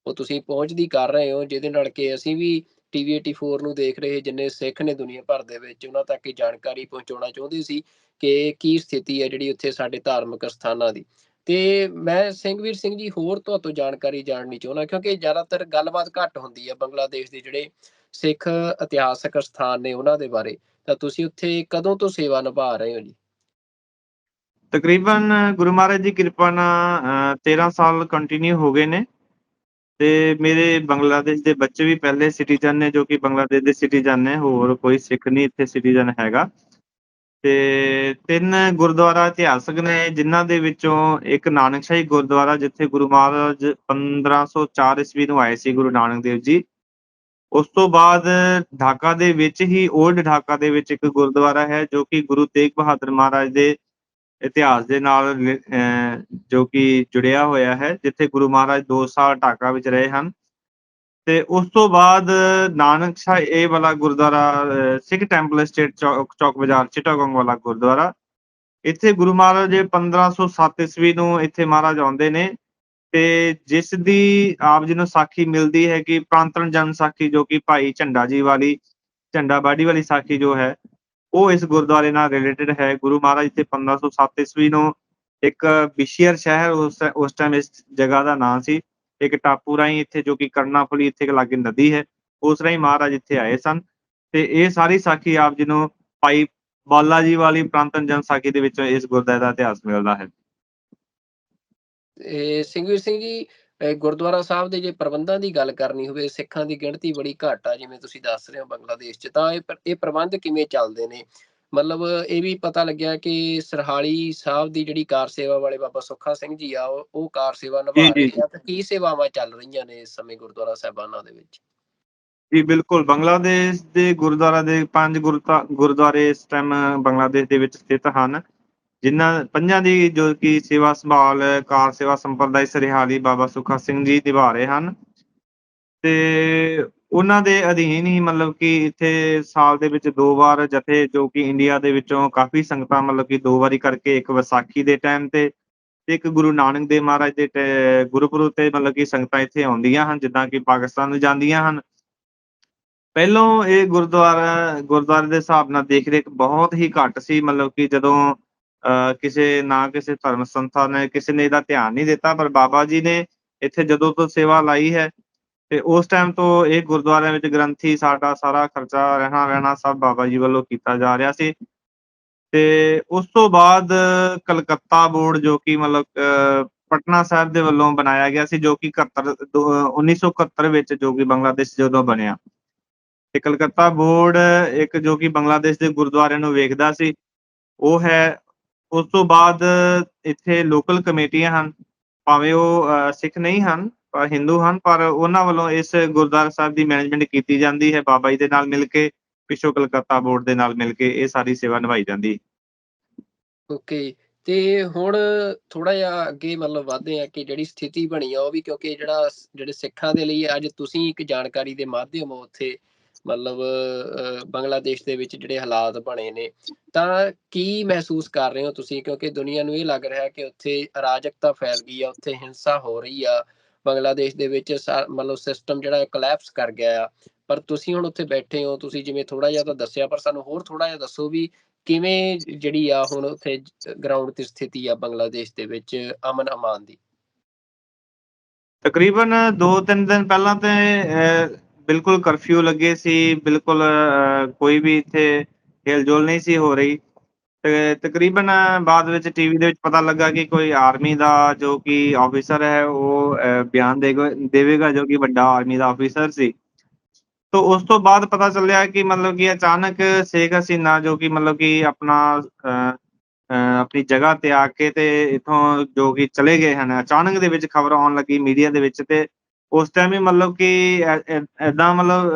ਉਹ ਤੁਸੀਂ ਪਹੁੰਚਦੀ ਕਰ ਰਹੇ ਹੋ, ਜਿਹਦੇ ਨਾਲ ਕਿ ਅਸੀਂ ਵੀ ਟੀਵੀ 84 ਨੂੰ ਦੇਖ ਰਹੇ ਜਿੰਨੇ ਸਿੱਖ ਨੇ ਦੁਨੀਆ ਭਰ ਦੇ ਵਿੱਚ, ਉਹਨਾਂ ਤੱਕ ਇਹ ਜਾਣਕਾਰੀ ਪਹੁੰਚਾਉਣਾ ਚਾਹੁੰਦੇ ਸੀ ਕਿ ਕੀ ਸਥਿਤੀ ਹੈ ਜਿਹੜੀ ਉੱਥੇ ਸਾਡੇ ਧਾਰਮਿਕ ਸਥਾਨਾਂ ਦੀ। ਤੇ ਮੈਂ ਸਿੰਘਵੀਰ ਸਿੰਘ ਜੀ ਹੋਰ ਤੁਹਾਤੋਂ ਜਾਣਕਾਰੀ ਜਾਣਨੀ ਚਾਹੁੰਦਾ, ਕਿਉਂਕਿ ਜ਼ਿਆਦਾਤਰ ਗੱਲਬਾਤ ਘੱਟ ਹੁੰਦੀ ਹੈ ਬੰਗਲਾਦੇਸ਼ ਦੇ ਜਿਹੜੇ ਸਿੱਖ ਇਤਿਹਾਸਕ ਸਥਾਨ ਨੇ ਉਹਨਾਂ ਦੇ ਬਾਰੇ। ਤਾਂ ਤੁਸੀਂ ਉੱਥੇ ਕਦੋਂ ਤੋਂ ਸੇਵਾ ਨਿਭਾ ਰਹੇ ਹੋ ਜੀ? ਤਕਰੀਬਨ ਗੁਰੂ ਮਹਾਰਾਜ ਦੀ ਕਿਰਪਾ ਨਾਲ 13 ਸਾਲ ਕੰਟੀਨਿਊ ਹੋ ਗਏ ਨੇ। ਤੇ ਮੇਰੇ ਬੰਗਲਾਦੇਸ਼ ਦੇ ਬੱਚੇ ਵੀ ਪਹਿਲੇ ਸਿਟੀਜ਼ਨ ਨੇ, ਜੋ ਕਿ ਬੰਗਲਾਦੇਸ਼ ਦੇ ਸਿਟੀਜ਼ਨ ਨੇ, ਹੋਰ ਕੋਈ ਸਿੱਖ ਨਹੀਂ ਇੱਥੇ ਸਿਟੀਜ਼ਨ ਹੈਗਾ। ਤੇ 3 ਗੁਰਦੁਆਰਾ ਇਤਿਹਾਸਕ ਨੇ, ਜਿਨ੍ਹਾਂ ਦੇ ਵਿੱਚੋਂ ਇੱਕ ਨਾਨਕਸ਼ਾਹੀ ਗੁਰਦੁਆਰਾ, ਜਿੱਥੇ ਗੁਰੂ ਮਹਾਰਾਜ 1504 ਈਸਵੀ ਨੂੰ ਆਏ ਸੀ ਗੁਰੂ ਨਾਨਕ ਦੇਵ ਜੀ। ਉਸ ਤੋਂ ਬਾਅਦ ਢਾਕਾ ਦੇ ਵਿੱਚ ਹੀ ਓਲਡ ਢਾਕਾ ਦੇ ਵਿੱਚ ਇੱਕ ਗੁਰਦੁਆਰਾ ਹੈ, ਜੋ ਕਿ ਗੁਰੂ ਤੇਗ ਬਹਾਦਰ ਮਹਾਰਾਜ ਦੇ ਇਤਿਹਾਸ ਦੇ ਨਾਲ ਜੋ ਕਿ ਜੁੜਿਆ ਹੋਇਆ ਹੈ, ਜਿੱਥੇ ਗੁਰੂ ਮਹਾਰਾਜ 2 ਸਾਲ ਢਾਕਾ ਵਿੱਚ ਰਹੇ ਹਨ। ਤੇ ਉਸ ਤੋਂ ਬਾਅਦ ਨਾਨਕਸ਼ਾਹੀ ਇਹ ਵਾਲਾ ਗੁਰਦੁਆਰਾ ਸਿੱਖ ਟੈਂਪਲ ਸਟੇਟ ਚੌਕ ਬਾਜ਼ਾਰ ਚਿਟਾਗੋਂਗ ਵਾਲਾ ਗੁਰਦੁਆਰਾ। ਇੱਥੇ ਗੁਰੂ ਮਹਾਰਾਜ 1507 ਈਸਵੀ ਨੂੰ ਇੱਥੇ ਮਹਾਰਾਜ ਆਉਂਦੇ ਨੇ, ਤੇ ਜਿਸ ਦੀ ਆਪ ਜੀ ਨੂੰ ਸਾਖੀ ਮਿਲਦੀ ਹੈ ਕਿ ਪ੍ਰਾਂਤਨ ਜਨ ਸਾਖੀ, ਜੋ ਕਿ ਭਾਈ ਝੰਡਾ ਬਾੜੀ ਵਾਲੀ ਸਾਖੀ ਜੋ ਹੈ, ਉਹ ਇਸ ਗੁਰਦੁਆਰੇ ਨਾਲ ਰਿਲੇਟਡ ਹੈ। ਗੁਰੂ ਮਹਾਰਾਜ ਇੱਥੇ 1507 ਈਸਵੀ ਨੂੰ ਇੱਕ ਬਿਸ਼ੀਅਰ ਸ਼ਹਿਰ ਉਸ ਟਾਈਮ ਇਸ ਜਗ੍ਹਾ ਦਾ ਨਾਂ ਸੀ, ਇੱਕ ਟਾਪੂ ਰਾਹੀਂ ਇੱਥੇ, ਜੋ ਕਿ ਕਰਨਾਫੁਲੀ ਇੱਥੇ ਲਾਗੇ ਨਦੀ ਹੈ, ਉਸ ਰਾਹੀਂ ਮਹਾਰਾਜ ਇੱਥੇ ਆਏ ਸਨ। ਤੇ ਇਹ ਸਾਰੀ ਸਾਖੀ ਆਪ ਜੀ ਨੂੰ ਭਾਈ ਬਾਲਾ ਜੀ ਵਾਲੀ ਪ੍ਰਾਂਤਨ ਜਨ ਸਾਖੀ ਦੇ ਵਿੱਚੋਂ ਇਸ ਗੁਰਦੁਆਰੇ ਦਾ ਇਤਿਹਾਸ ਮਿਲਦਾ ਹੈ। ਸਿੰਘਵੀਰ ਸਿੰਘ ਜੀ, ਗੁਰਦੁਆਰਾ ਸਾਹਿਬ ਦੇ ਜੇ ਪ੍ਰਬੰਧਾਂ ਦੀ ਗੱਲ ਕਰਨੀ ਹੋਵੇ, ਸਿੱਖਾਂ ਦੀ ਗਿਣਤੀ ਬੜੀ ਘੱਟ ਆ ਜਿਵੇਂ ਤੁਸੀਂ ਦੱਸ ਰਹੇ ਹੋ ਬੰਗਲਾਦੇਸ਼ 'ਚ, ਤਾਂ ਇਹ ਪ੍ਰਬੰਧ ਕਿਵੇਂ ਚੱਲਦੇ ਨੇ? ਮਤਲਬ ਇਹ ਵੀ ਪਤਾ ਲੱਗਿਆ ਕਿ ਸਰਹਾਲੀ ਸਾਹਿਬ ਦੀ ਜਿਹੜੀ ਕਾਰ ਸੇਵਾ ਵਾਲੇ ਬਾਬਾ ਸੁੱਖਾ ਸਿੰਘ ਜੀ ਆ, ਉਹ ਕਾਰ ਸੇਵਾ ਜੀ, ਨਿਭਾ ਜੀ, ਰਹੇ ਆ, ਤੇ ਕੀ ਸੇਵਾਵਾਂ ਚੱਲ ਰਹੀਆਂ ਨੇ ਇਸ ਸਮੇਂ ਗੁਰਦੁਆਰਾ ਸਾਹਿਬਾਨਾਂ ਦੇ ਵਿੱਚ? ਜੀ ਬਿਲਕੁਲ। ਬੰਗਲਾਦੇਸ਼ ਦੇ ਗੁਰਦੁਆਰਾ ਦੇ 5 ਗੁਰਦੁਆਰੇ ਇਸ ਟਾਈਮ ਬੰਗਲਾਦੇਸ਼ ਦੇ ਵਿੱਚ ਸਥਿਤ ਹਨ। ਜਿਨ੍ਹਾਂ ਪੰਜਾਂ ਦੀ ਜੋ ਕਿ ਸੇਵਾ ਸੰਭਾਲ ਕਾਰ ਸੇਵਾ ਸੰਪਰਦਾਇ ਸਰਹਾਲੀ ਬਾਬਾ ਸੁੱਖਾ ਸਿੰਘ ਜੀ ਨਿਭਾ ਰਹੇ ਹਨ। ਤੇ ਉਹਨਾਂ ਦੇ ਅਧੀਨ ਹੀ ਮਤਲਬ ਕਿ ਇੱਥੇ ਸਾਲ ਦੇ ਵਿੱਚ 2 ਵਾਰ ਜਥੇ, ਜੋ ਕਿ ਇੰਡੀਆ ਦੇ ਵਿੱਚੋਂ ਕਾਫ਼ੀ ਸੰਗਤਾਂ ਮਤਲਬ ਕਿ 2 ਵਾਰੀ ਕਰਕੇ, ਇੱਕ ਵਿਸਾਖੀ ਦੇ ਟਾਈਮ ਤੇ ਇੱਕ ਗੁਰੂ ਨਾਨਕ ਦੇਵ ਮਹਾਰਾਜ ਦੇ ਗੁਰਪੁਰਬ ਤੇ ਮਤਲਬ ਕਿ ਸੰਗਤਾਂ ਇੱਥੇ ਆਉਂਦੀਆਂ ਹਨ, ਜਿੱਦਾਂ ਕਿ ਪਾਕਿਸਤਾਨ ਨੂੰ ਜਾਂਦੀਆਂ ਹਨ। ਪਹਿਲੋਂ ਇਹ ਗੁਰਦੁਆਰੇ ਦੇ ਹਿਸਾਬ ਨਾਲ ਦੇਖ-ਰੇਖ ਬਹੁਤ ਹੀ ਘੱਟ ਸੀ, ਮਤਲਬ ਕਿ ਜਦੋਂ ਕਿਸੇ ਧਰਮ ਸੰਸਥਾ ਨੇ, ਕਿਸੇ ਨੇ ਇਹਦਾ ਧਿਆਨ ਨਹੀਂ ਦਿੱਤਾ, ਪਰ ਬਾਬਾ ਜੀ ਨੇ ਇੱਥੇ ਜਦੋਂ ਤੋਂ ਸੇਵਾ ਲਾਈ ਹੈ, ਤੇ ਉਸ ਟਾਈਮ ਤੋਂ ਇਹ ਗੁਰਦੁਆਰਿਆਂ ਵਿੱਚ ਗ੍ਰੰਥੀ, ਸਾਡਾ ਸਾਰਾ ਖਰਚਾ, ਰਹਿਣਾ-ਬਹਿਣਾ ਸਭ ਬਾਬਾ ਜੀ ਵੱਲੋਂ ਕੀਤਾ ਜਾ ਰਿਹਾ ਸੀ। ਤੇ ਉਸ ਤੋਂ ਬਾਅਦ ਕਲਕੱਤਾ ਬੋਰਡ, ਜੋ ਕਿ ਮਤਲਬ ਪਟਨਾ ਸਾਹਿਬ ਦੇ ਵੱਲੋਂ ਬਣਾਇਆ ਗਿਆ ਸੀ, ਜੋ ਕਿ 1971 ਵਿੱਚ, ਜੋ ਕਿ ਬੰਗਲਾਦੇਸ਼ ਜਦੋਂ ਬਣਿਆ। ਤੇ ਕਲਕੱਤਾ ਬੋਰਡ ਇੱਕ ਜੋ ਕਿ ਬੰਗਲਾਦੇਸ਼ ਦੇ ਗੁਰਦੁਆਰਿਆਂ ਨੂੰ ਵੇਖਦਾ ਸੀ, ਉਹ ਹੈ। ਉਸ ਤੋਂ ਬਾਅਦ ਇੱਥੇ ਲੋਕਲ ਕਮੇਟੀਆਂ ਹਨ, ਭਾਵੇਂ ਉਹ ਸਿੱਖ ਨਹੀਂ ਹਨ, ਹਿੰਦੂ ਹਨ, ਪਰ ਉਹਨਾਂ ਵੱਲੋਂ ਇਸ ਗੁਰਦੁਆਰਾ ਸਾਹਿਬ ਦੀ ਮੈਨੇਜਮੈਂਟ ਕੀਤੀ ਜਾਂਦੀ ਹੈ ਬਾਬਾ ਜੀ ਦੇ ਨਾਲ ਮਿਲ ਕੇ, ਪਿੱਛੋਂ ਕਲਕੱਤਾ ਬੋਰਡ ਦੇ ਨਾਲ ਮਿਲ ਕੇ ਇਹ ਸਾਰੀ ਸੇਵਾ ਨਿਭਾਈ ਜਾਂਦੀ। ਓਕੇ। ਤੇ ਹੁਣ ਥੋੜ੍ਹਾ ਜਿਹਾ ਅੱਗੇ ਮਤਲਬ ਵੱਧਦੇ ਆ ਕਿ ਜਿਹੜੀ ਸਥਿਤੀ ਬਣੀ ਆ, ਉਹ ਵੀ ਕਿਉਂਕਿ ਜਿਹੜੇ ਸਿੱਖਾਂ ਦੇ ਲਈ ਅੱਜ ਤੁਸੀਂ ਇੱਕ ਜਾਣਕਾਰੀ ਦੇ ਮਾਧਿਅਮ ਹੋ ਉੱਥੇ, ਮਤਲਬ ਬੰਗਲਾਦੇਸ਼ ਦੇ ਵਿੱਚ ਜਿਹੜੇ ਹਾਲਾਤ ਬਣੇ ਨੇ, ਤਾਂ ਕੀ ਮਹਿਸੂਸ ਕਰ ਰਹੇ ਹੋ ਤੁਸੀਂ? ਕਿਉਂਕਿ ਦੁਨੀਆ ਨੂੰ ਇਹ ਲੱਗ ਰਿਹਾ ਕਿ ਉੱਥੇ ਅਰਾਜਕਤਾ ਫੈਲ ਗਈ ਆ, ਉੱਥੇ ਹਿੰਸਾ ਹੋ ਰਹੀ ਆ, ਬੰਗਲਾਦੇਸ਼ ਦੇ ਵਿੱਚ ਮਤਲਬ ਸਿਸਟਮ ਜਿਹੜਾ ਕੋਲੈਪਸ ਕਰ ਗਿਆ ਆ। ਪਰ ਤੁਸੀਂ ਹੁਣ ਉੱਥੇ ਬੈਠੇ ਹੋ, ਤੁਸੀਂ ਜਿਵੇਂ ਥੋੜ੍ਹਾ ਜਿਹਾ ਤਾਂ ਦੱਸਿਆ, ਪਰ ਸਾਨੂੰ ਹੋਰ ਥੋੜ੍ਹਾ ਜਿਹਾ ਦੱਸੋ ਵੀ ਕਿਵੇਂ ਜਿਹੜੀ ਆ ਹੁਣ ਉੱਥੇ ਗਰਾਊਂਡ ਤੇ ਸਥਿਤੀ ਆ ਬੰਗਲਾਦੇਸ਼ ਦੇ ਵਿੱਚ ਅਮਨ ਅਮਾਨ ਦੀ? ਤਕਰੀਬਨ 2-3 ਦਿਨ ਪਹਿਲਾਂ ਤੇ ਬਿਲਕੁਲ ਕਰਫਿਊ ਲੱਗੇ ਸੀ, ਬਿਲਕੁਲ ਕੋਈ ਵੀ ਇੱਥੇ ਹਿਲ-ਜੁਲ ਨਹੀਂ ਸੀ ਹੋ ਰਹੀ। ਤੇ ਤਕਰੀਬਨ ਬਾਅਦ ਵਿੱਚ ਟੀਵੀ ਦੇ ਵਿੱਚ ਪਤਾ ਲੱਗਾ ਕਿ ਕੋਈ ਆਰਮੀ ਦਾ ਜੋ ਕਿ ਆਫਿਸਰ ਹੈ, ਉਹ ਬਿਆਨ ਦੇਵੇਗਾ, ਜੋ ਕਿ ਵੱਡਾ ਆਰਮੀ ਦਾ ਆਫਿਸਰ ਸੀ। ਤੋ ਉਸ ਤੋਂ ਬਾਅਦ ਪਤਾ ਚੱਲਿਆ ਕਿ ਮਤਲਬ ਕਿ ਅਚਾਨਕ ਸ਼ੇਖ ਹਸੀਨਾ, ਜੋ ਕਿ ਮਤਲਬ ਕਿ ਆਪਣੀ ਜਗ੍ਹਾ ਤਿਆਗ ਕੇ ਤੇ ਇੱਥੋਂ ਜੋ ਕਿ ਚਲੇ ਗਏ ਹਨ। ਅਚਾਨਕ ਦੇ ਵਿੱਚ ਖ਼ਬਰ ਆਉਣ ਲੱਗੀ ਮੀਡੀਆ ਦੇ ਵਿੱਚ, ਤੇ ਉਸ ਟਾਈਮ ਹੀ ਮਤਲਬ ਕਿ ਏਦਾਂ ਮਤਲਬ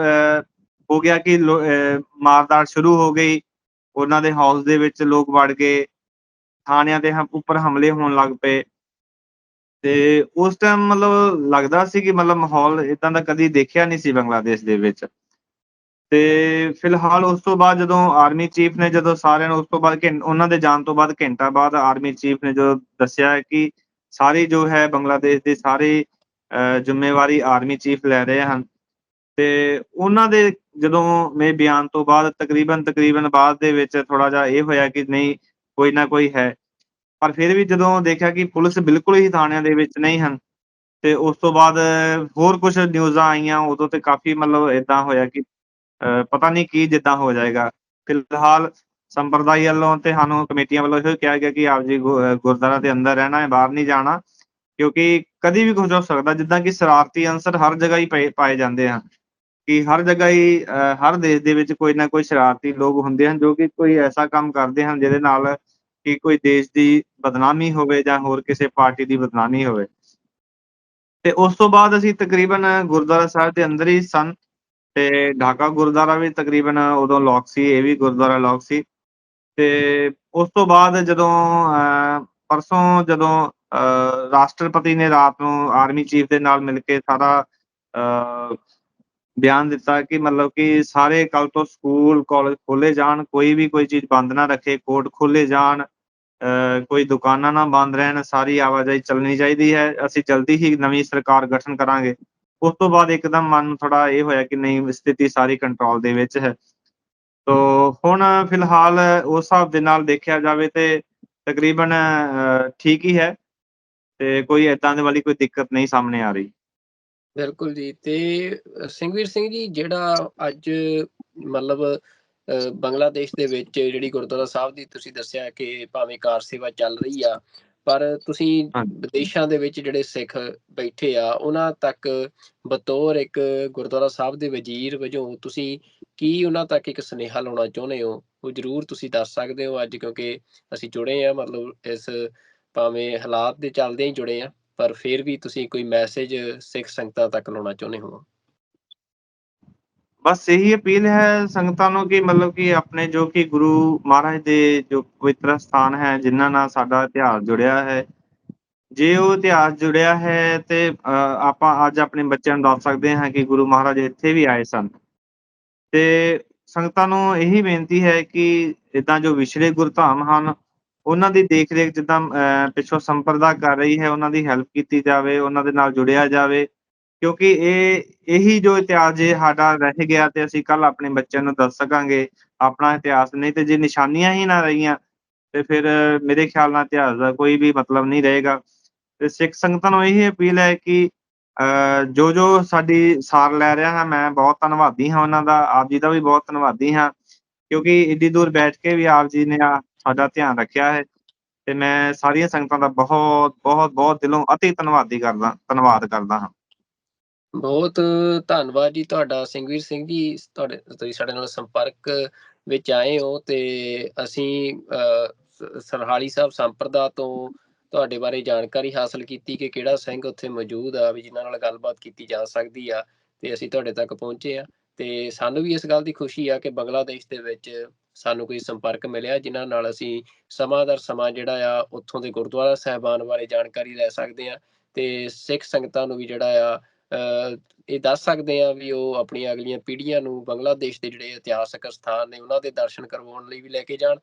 ਹੋ ਗਿਆ ਕਿ ਮਾਰ-ਦਾੜ ਸ਼ੁਰੂ ਹੋ ਗਈ। ਉਹਨਾਂ ਦੇ ਹਾਊਸ ਦੇ ਵਿੱਚ ਲੋਕ ਵੜ ਗਏ, ਥਾਣਿਆਂ ਦੇ ਉੱਪਰ ਹਮਲੇ ਹੋਣ ਲੱਗ ਪਏ। ਤੇ ਉਸ ਟਾਈਮ ਮਤਲਬ ਲੱਗਦਾ ਸੀ ਕਿ ਮਤਲਬ ਮਾਹੌਲ ਏਦਾਂ ਦਾ ਕਦੀ ਦੇਖਿਆ ਨਹੀਂ ਸੀ ਬੰਗਲਾਦੇਸ਼ ਦੇ ਵਿੱਚ। ਤੇ ਫਿਲਹਾਲ ਉਸ ਤੋਂ ਬਾਅਦ ਜਦੋਂ ਆਰਮੀ ਚੀਫ ਨੇ, ਜਦੋਂ ਸਾਰਿਆਂ ਨੂੰ ਉਸ ਤੋਂ ਬਾਅਦ ਉਹਨਾਂ ਦੇ ਜਾਣ ਤੋਂ ਬਾਅਦ ਘੰਟਾ ਬਾਅਦ ਆਰਮੀ ਚੀਫ ਨੇ ਜਦੋਂ ਦੱਸਿਆ ਕਿ ਸਾਰੀ ਜੋ ਹੈ ਬੰਗਲਾਦੇਸ਼ ਦੀ ਸਾਰੀ ਜ਼ਿੰਮੇਵਾਰੀ ਆਰਮੀ ਚੀਫ ਲੈ ਰਹੇ ਹਨ। ਤੇ ਉਹਨਾਂ ਦੇ ਜਦੋਂ ਬਿਆਨ ਤੋਂ ਬਾਅਦ ਤਕਰੀਬਨ ਬਾਅਦ ਦੇ ਵਿੱਚ ਥੋੜ੍ਹਾ ਜਿਹਾ ਇਹ ਹੋਇਆ ਕਿ ਨਹੀਂ, ਕੋਈ ਨਾ ਕੋਈ ਹੈ। ਪਰ ਫਿਰ ਵੀ ਜਦੋਂ ਦੇਖਿਆ ਕਿ ਪੁਲਿਸ ਬਿਲਕੁਲ ਹੀ ਥਾਣਿਆਂ ਦੇ ਵਿੱਚ ਨਹੀਂ ਹਨ, ਤੇ ਉਸ ਤੋਂ ਬਾਅਦ ਹੋਰ ਕੁਛ ਨਿਊਜ਼ਾਂ ਆਈਆਂ, ਉਦੋਂ ਤੇ ਕਾਫ਼ੀ ਮਤਲਬ ਏਦਾਂ ਹੋਇਆ ਕਿ ਪਤਾ ਨਹੀਂ ਕੀ ਜਿੱਦਾਂ ਹੋ ਜਾਏਗਾ। ਫਿਲਹਾਲ ਸੰਪਰਦਾਇ ਵੱਲੋਂ ਤੇ ਸਾਨੂੰ ਕਮੇਟੀਆਂ ਵੱਲੋਂ ਇਹੋ ਕਿਹਾ ਗਿਆ ਕਿ ਆਪ ਜੀ ਗੁਰਦੁਆਰਾ ਦੇ ਅੰਦਰ ਰਹਿਣਾ ਹੈ, ਬਾਹਰ ਨਹੀਂ ਜਾਣਾ, ਕਿਉਂਕਿ ਕਦੀ ਵੀ ਕੁਝ ਹੋ ਸਕਦਾ। ਜਿੱਦਾਂ ਕਿ ਸ਼ਰਾਰਤੀ ਅਨਸਰ ਹਰ ਜਗ੍ਹਾ ਹੀ ਪਾਏ ਜਾਂਦੇ ਹਨ, ਕਿ ਹਰ ਜਗ੍ਹਾ ਹੀ ਹਰ ਦੇਸ਼ ਦੇ ਵਿੱਚ ਕੋਈ ਨਾ ਕੋਈ ਸ਼ਰਾਰਤੀ ਲੋਕ ਹੁੰਦੇ ਹਨ, ਜੋ ਕਿ ਕੋਈ ਐਸਾ ਕੰਮ ਕਰਦੇ ਹਨ ਜਿਹਦੇ ਨਾਲ ਕਿ ਕੋਈ ਦੇਸ਼ ਦੀ ਬਦਨਾਮੀ ਹੋਵੇ ਜਾਂ ਹੋਰ ਕਿਸੇ ਪਾਰਟੀ ਦੀ ਬਦਨਾਮੀ ਹੋਵੇ। ਤੇ ਉਸ ਤੋਂ ਬਾਅਦ ਅਸੀਂ ਤਕਰੀਬਨ ਗੁਰਦੁਆਰਾ ਸਾਹਿਬ ਦੇ ਅੰਦਰ ਹੀ ਸਨ, ਤੇ ਢਾਕਾ ਗੁਰਦੁਆਰਾ ਵੀ ਤਕਰੀਬਨ ਉਦੋਂ ਲੌਕ ਸੀ, ਇਹ ਵੀ ਗੁਰਦੁਆਰਾ ਲੌਕ ਸੀ। ਤੇ ਉਸ ਤੋਂ ਬਾਅਦ ਜਦੋਂ ਪਰਸੋਂ ਜਦੋਂ ਰਾਸ਼ਟਰਪਤੀ ਨੇ ਰਾਤ ਨੂੰ ਆਰਮੀ ਚੀਫ ਦੇ ਨਾਲ ਮਿਲ ਕੇ ਸਾਰਾ ਬਿਆਨ ਦਿੱਤਾ ਕਿ ਮਤਲਬ ਕਿ ਸਾਰੇ ਕੱਲ੍ਹ ਤੋਂ ਸਕੂਲ, ਕਾਲਜ ਖੋਲ੍ਹੇ ਜਾਣ, ਕੋਈ ਵੀ ਕੋਈ ਚੀਜ਼ ਬੰਦ ਨਾ ਰੱਖੇ, ਕੋਰਟ ਖੋਲ੍ਹੇ ਜਾਣ, ਕੋਈ ਦੁਕਾਨਾਂ ਨਾ ਬੰਦ ਰਹਿਣ, ਸਾਰੀ ਆਵਾਜਾਈ ਚੱਲਣੀ ਚਾਹੀਦੀ ਹੈ। ਅਸੀਂ ਜਲਦੀ ਹੀ ਨਵੀਂ ਸਰਕਾਰ ਗਠਨ ਕਰਾਂਗੇ। ਉਸ ਤੋਂ ਬਾਅਦ ਇੱਕਦਮ ਮਨ ਨੂੰ ਥੋੜ੍ਹਾ ਇਹ ਹੋਇਆ ਕਿ ਨਹੀਂ, ਸਥਿਤੀ ਸਾਰੀ ਕੰਟਰੋਲ ਦੇ ਵਿੱਚ ਹੈ। ਤੋ ਹੁਣ ਫਿਲਹਾਲ ਉਸ ਹਿਸਾਬ ਦੇ ਨਾਲ ਦੇਖਿਆ ਜਾਵੇ ਤੇ ਤਕਰੀਬਨ ਠੀਕ ਹੀ ਹੈ, ਤੇ ਕੋਈ ਏਦਾਂ ਦੇ ਵਾਲੀ ਕੋਈ ਦਿੱਕਤ ਨਹੀਂ ਸਾਹਮਣੇ ਆ ਰਹੀ। ਬਿਲਕੁਲ ਜੀ। ਤੇ ਸਿੰਘਵੀਰ ਸਿੰਘ ਜੀ, ਜਿਹੜਾ ਅੱਜ ਮਤਲਬ ਬੰਗਲਾਦੇਸ਼ ਦੇ ਵਿੱਚ ਜਿਹੜੀ ਗੁਰਦੁਆਰਾ ਸਾਹਿਬ ਦੀ ਤੁਸੀਂ ਦੱਸਿਆ ਕਿ ਭਾਵੇਂ ਕਾਰ ਸੇਵਾ ਚੱਲ ਰਹੀ ਆ, ਪਰ ਤੁਸੀਂ ਹਾਂਜੀ। ਵਿਦੇਸ਼ਾਂ ਦੇ ਵਿੱਚ ਜਿਹੜੇ ਸਿੱਖ ਬੈਠੇ ਆ ਉਹਨਾਂ ਤੱਕ ਬਤੌਰ ਇੱਕ ਗੁਰਦੁਆਰਾ ਸਾਹਿਬ ਦੇ ਵਜ਼ੀਰ ਵਜੋਂ ਤੁਸੀਂ ਕੀ ਉਹਨਾਂ ਤੱਕ ਇੱਕ ਸੁਨੇਹਾ ਲਾਉਣਾ ਚਾਹੁੰਦੇ ਹੋ? ਉਹ ਜ਼ਰੂਰ ਤੁਸੀਂ ਦੱਸ ਸਕਦੇ ਹੋ ਅੱਜ, ਕਿਉਂਕਿ ਅਸੀਂ ਜੁੜੇ ਆ, ਮਤਲਬ ਇਸ ਭਾਵੇਂ ਹਾਲਾਤ ਦੇ ਚੱਲਦਿਆਂ ਹੀ ਜੁੜੇ ਆ, ਪਰ ਫਿਰ ਵੀ ਤੁਸੀਂ ਕੋਈ ਮੈਸੇਜ ਸਿੱਖ ਸੰਗਤਾਂ ਤੱਕ ਲਾਉਣਾ ਚਾਹੁੰਦੇ ਹੋ? ਬਸ ਇਹੀ ਅਪੀਲ ਹੈ ਸੰਗਤਾਂ ਨੂੰ ਕਿ ਮਤਲਬ ਕਿ ਆਪਣੇ ਜੋ ਕਿ ਗੁਰੂ ਮਹਾਰਾਜ ਦੇ ਜੋ ਪਵਿੱਤਰ ਸਥਾਨ ਹੈ, ਜਿਨ੍ਹਾਂ ਨਾਲ ਸਾਡਾ ਇਤਿਹਾਸ ਜੁੜਿਆ ਹੈ, ਜੇ ਉਹ ਇਤਿਹਾਸ ਜੁੜਿਆ ਹੈ ਤੇ ਆਪਾਂ ਅੱਜ ਆਪਣੇ ਬੱਚਿਆਂ ਨੂੰ ਦੱਸ ਸਕਦੇ ਹਾਂ ਕਿ ਗੁਰੂ ਮਹਾਰਾਜ ਇੱਥੇ ਵੀ ਆਏ ਸਨ। ਤੇ ਸੰਗਤਾਂ ਨੂੰ ਇਹੀ ਬੇਨਤੀ ਹੈ ਕਿ ਇੱਦਾਂ ਜੋ ਵਿਛੜੇ ਗੁਰਧਾਮ ਹਨ, ਉਹਨਾਂ ਦੀ ਦੇਖ-ਰੇਖ ਜਿੱਦਾਂ ਪਿੱਛੋਂ ਸੰਪਰਦਾ ਕਰ ਰਹੀ ਹੈ, ਉਹਨਾਂ ਦੀ ਹੈਲਪ ਕੀਤੀ ਜਾਵੇ, ਉਹਨਾਂ ਦੇ ਨਾਲ ਜੁੜਿਆ ਜਾਵੇ। ਕਿਉਂਕਿ ਇਹੀ ਜੋ ਇਤਿਹਾਸ ਜੇ ਸਾਡਾ ਰਹਿ ਗਿਆ ਤੇ ਅਸੀਂ ਕੱਲ੍ਹ ਆਪਣੇ ਬੱਚਿਆਂ ਨੂੰ ਦੱਸ ਸਕਾਂਗੇ ਆਪਣਾ ਇਤਿਹਾਸ, ਨਹੀਂ ਤੇ ਜੇ ਨਿਸ਼ਾਨੀਆਂ ਹੀ ਨਾ ਰਹੀਆਂ ਤੇ ਫਿਰ ਮੇਰੇ ਖਿਆਲ ਨਾਲ ਇਤਿਹਾਸ ਦਾ ਕੋਈ ਵੀ ਮਤਲਬ ਨਹੀਂ ਰਹੇਗਾ। ਤੇ ਸਿੱਖ ਸੰਗਤਾਂ ਨੂੰ ਇਹੀ ਅਪੀਲ ਹੈ ਕਿ ਜੋ ਸਾਡੀ ਸਾਰ ਲੈ ਰਿਹਾ ਹਾਂ, ਮੈਂ ਬਹੁਤ ਧੰਨਵਾਦੀ ਹਾਂ ਉਹਨਾਂ ਦਾ, ਆਪ ਜੀ ਦਾ ਵੀ ਬਹੁਤ ਧੰਨਵਾਦੀ ਹਾਂ, ਕਿਉਂਕਿ ਏਡੀ ਦੂਰ ਬੈਠ ਕੇ ਵੀ ਆਪ ਜੀ ਨੇ ਸਾਡਾ ਧਿਆਨ ਰੱਖਿਆ ਹੈ ਤੇ ਮੈਂ ਸਾਰੀਆਂ ਸੰਗਤਾਂ ਦਾ ਬਹੁਤ, ਬਹੁਤ, ਬਹੁਤ ਦਿਲੋਂ ਅਤੀ ਧੰਨਵਾਦ ਕਰਦਾ ਹਾਂ। ਬਹੁਤ ਧੰਨਵਾਦ ਜੀ ਤੁਹਾਡਾ ਸਿੰਘਵੀਰ ਸਿੰਘ ਜੀ, ਤੁਸੀਂ ਸਾਡੇ ਨਾਲ ਸੰਪਰਕ ਵਿੱਚ ਆਏ ਹੋ ਤੇ ਅਸੀਂ ਸਰਹਾਲੀ ਸਾਹਿਬ ਸੰਪਰਦਾ ਤੋਂ ਤੁਹਾਡੇ ਬਾਰੇ ਜਾਣਕਾਰੀ ਹਾਸਲ ਕੀਤੀ ਕਿ ਕਿਹੜਾ ਸਿੰਘ ਉੱਥੇ ਮੌਜੂਦ ਆ ਵੀ ਜਿਨ੍ਹਾਂ ਨਾਲ ਗੱਲਬਾਤ ਕੀਤੀ ਜਾ ਸਕਦੀ ਆ, ਤੇ ਅਸੀਂ ਤੁਹਾਡੇ ਤੱਕ ਪਹੁੰਚੇ ਆ। ਤੇ ਸਾਨੂੰ ਵੀ ਇਸ ਗੱਲ ਦੀ ਖੁਸ਼ੀ ਆ ਕਿ ਬੰਗਲਾਦੇਸ਼ ਦੇ ਵਿੱਚ ਸਾਨੂੰ ਕੋਈ ਸੰਪਰਕ ਮਿਲਿਆ ਜਿਨ੍ਹਾਂ ਨਾਲ ਅਸੀਂ ਸਮਾਂ ਦਰ ਸਮਾਂ ਜਿਹੜਾ ਆ ਉੱਥੋਂ ਦੇ ਗੁਰਦੁਆਰਾ ਸਾਹਿਬਾਨ ਬਾਰੇ ਜਾਣਕਾਰੀ ਲੈ ਸਕਦੇ ਆ ਤੇ ਸਿੱਖ ਸੰਗਤਾਂ ਨੂੰ ਵੀ ਜਿਹੜਾ ਆ ਇਹ ਦੱਸ ਸਕਦੇ ਆ ਵੀ ਉਹ ਆਪਣੀਆਂ ਅਗਲੀਆਂ ਪੀੜ੍ਹੀਆਂ ਨੂੰ ਬੰਗਲਾਦੇਸ਼ ਦੇ ਜਿਹੜੇ ਇਤਿਹਾਸਕ ਸਥਾਨ ਨੇ ਉਹਨਾਂ ਦੇ ਦਰਸ਼ਨ ਕਰਵਾਉਣ ਲਈ ਵੀ ਲੈ ਕੇ ਜਾਣ।